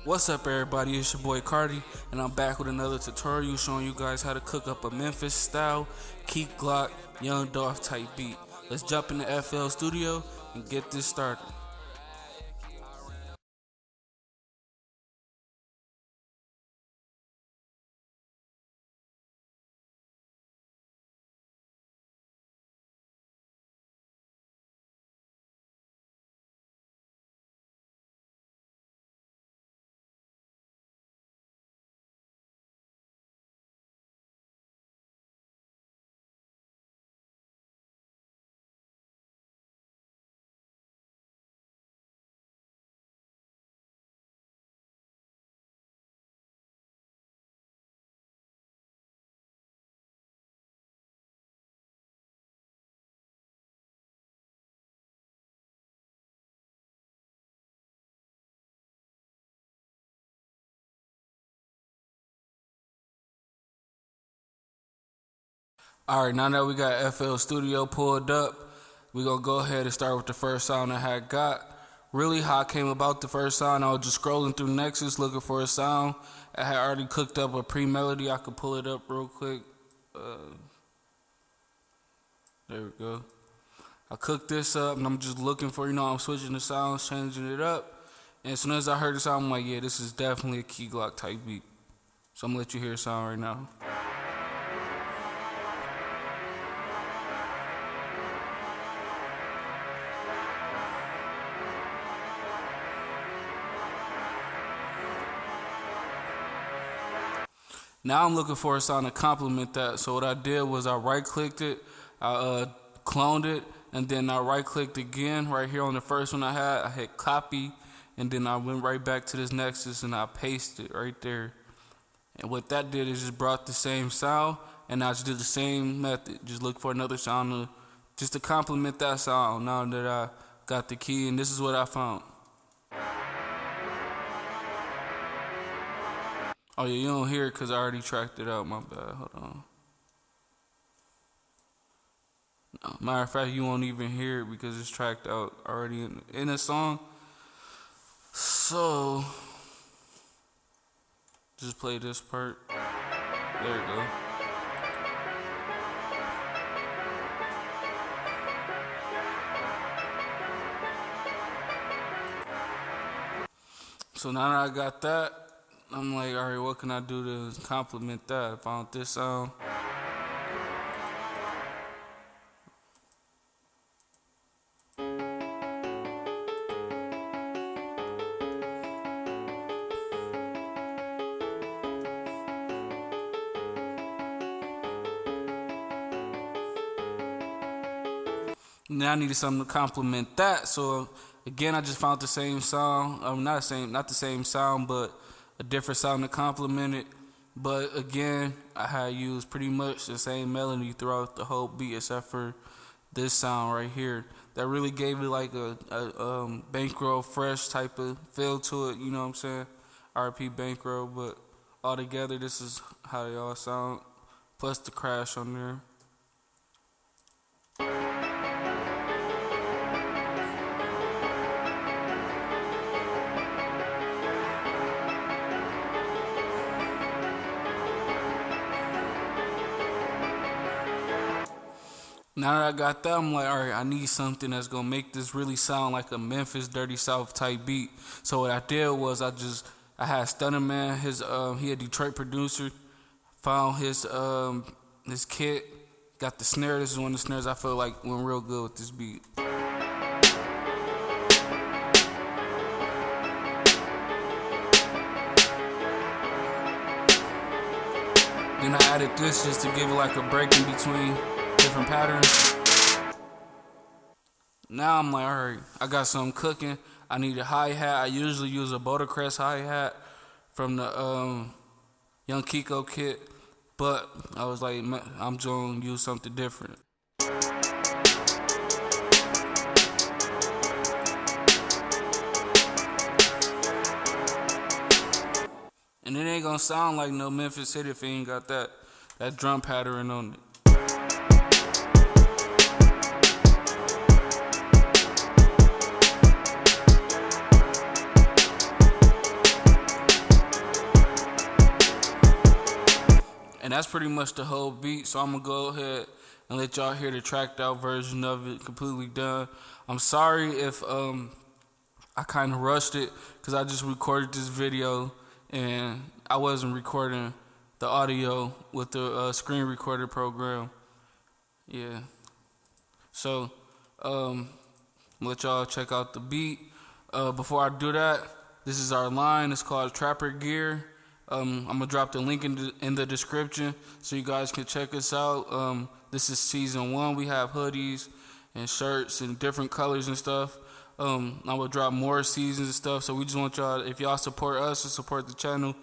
What's up, everybody? It's your boy Cardi, and I'm back with another tutorial showing you guys how to cook up a Memphis style, Keep Glock, Young Dolph type beat. Let's jump in the FL Studio and get this started. Alright, now that we got FL Studio pulled up, we're going to go ahead and start with the first sound I had got. Really, how I came about the first sound, I was just scrolling through Nexus looking for a sound. I had already cooked up a pre-melody. I could pull it up real quick. There we go. I cooked this up, and I'm just looking for, I'm switching the sounds, changing it up. And as soon as I heard the sound, I'm like, yeah, this is definitely a Key Glock type beat. So I'm going to let you hear the sound right now. Now I'm looking for a sound to complement that. So what I did was I right-clicked it, I cloned it, and then I right-clicked again right here on the first one I hit copy, and then I went right back to this Nexus and I pasted it right there. And what that did is just brought the same sound, and I just did the same method. Just look for another sound just to complement that sound now that I got the key, and this is what I found. Oh yeah, you don't hear it because I already tracked it out, my bad, hold on. No, matter of fact, you won't even hear it because it's tracked out already in the song. So, just play this part. There you go. So now that I got that, I'm like, all right, what can I do to complement that? I found this sound. Now I needed something to complement that, so again I just found the same sound. Not the same sound, but a different sound to complement it. But again, I had used pretty much the same melody throughout the whole beat, except for this sound right here. That really gave it like a Bankroll Fresh type of feel to it. You know what I'm saying? RP Bankroll, but altogether, this is how they all sound. Plus the crash on there. Now that I got that, I'm like, all right, I need something that's gonna make this really sound like a Memphis Dirty South type beat. So what I did was I had Stunner Man, he a Detroit producer, found his kit, got the snare. This is one of the snares I feel like went real good with this beat. Then I added this just to give it like a break in between different patterns. Now I'm like, alright, I got something cooking. I need a hi-hat. I usually use a Bouldercrest hi-hat from the Young Kiko kit, but I was like, I'm gonna use something different. And it ain't gonna sound like no Memphis City if it ain't got that drum pattern on it. And that's pretty much the whole beat. So I'm gonna go ahead and let y'all hear the tracked out version of it, completely done. I'm sorry if I kind of rushed it, because I just recorded this video and I wasn't recording the audio with the screen recorder program. Yeah. So let y'all check out the beat. Before I do that, this is our line. It's called Trapper Gear. I'm gonna drop the link in the description so you guys can check us out. This is season 1. We have hoodies and shirts and different colors and stuff. I will drop more seasons and stuff. So we just want y'all, if y'all support us and support the channel,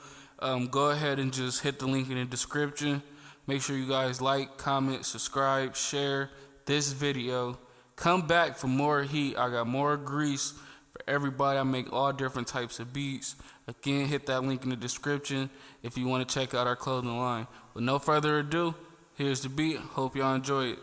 go ahead and just hit the link in the description. Make sure you guys like, comment, subscribe, share this video. Come back for more heat. I got more grease for everybody. I make all different types of beats. Again, hit that link in the description if you want to check out our clothing line. With no further ado, here's the beat. Hope y'all enjoy it.